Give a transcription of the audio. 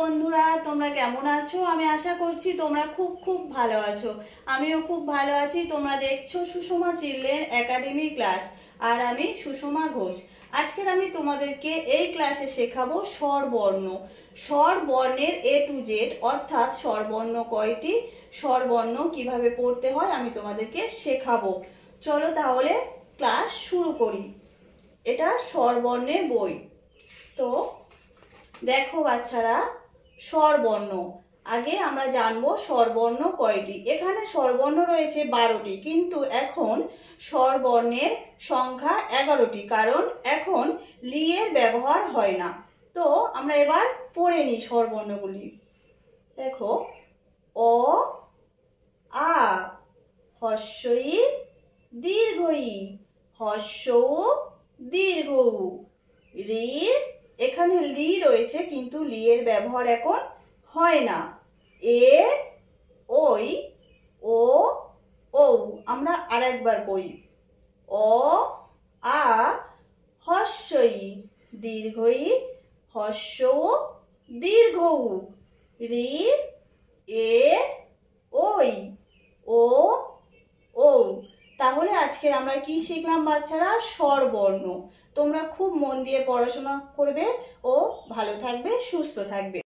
বন্ধুরা, তোমরা কেমন আছো? আমি আশা করছি তোমরা খুব খুব ভালো আছো। আমিও খুব ভালো আছি। তোমরা দেখছো সুষমা চিলড্রেন একাডেমি ক্লাস, আর আমি সুষমা ঘোষ। আজকের আমি তোমাদেরকে এই ক্লাসে শেখাবো স্বরবর্ণ। স্বরবর্ণের এ টু জেড, অর্থাৎ স্বরবর্ণ কয়টি, স্বরবর্ণ কিভাবে পড়তে হয় আমি তোমাদেরকে শেখাবো। চলো তাহলে ক্লাস শুরু করি। এটা স্বরবর্ণের বই। তো দেখো বাচ্চারা, স্বরবর্ণ আগে আমরা জানবো স্বরবর্ণ কয়টি। এখানে স্বরবর্ণ রয়েছে 12টি, কিন্তু এখন স্বরবর্ণের সংখ্যা 11টি, কারণ এখন লি এর ব্যবহার হয় না। তো আমরা এবার পড়ে নিই স্বরবর্ণগুলি। দেখো, অ আ, হস্য ই দীর্ঘ ই, হস্য উ দীর্ঘ উ, রি, এখানে লি রয়েছে কিন্তু লি এর ব্যবহার এখন হয় না। এ, ওই, ও, ও। আমরা আরেকবার পড়ি। অ আ, হস্য ই দীর্ঘ ই, হস্য উ দীর্ঘ উ, রি, এ, ওই, ও, ও। তাহলে আজকের আমরা কি শিখলাম বাচ্চারা? স্বরবর্ণ। তোমরা খুব মন দিয়ে পড়াশোনা করবে ও ভালো থাকবে, সুস্থ থাকবে।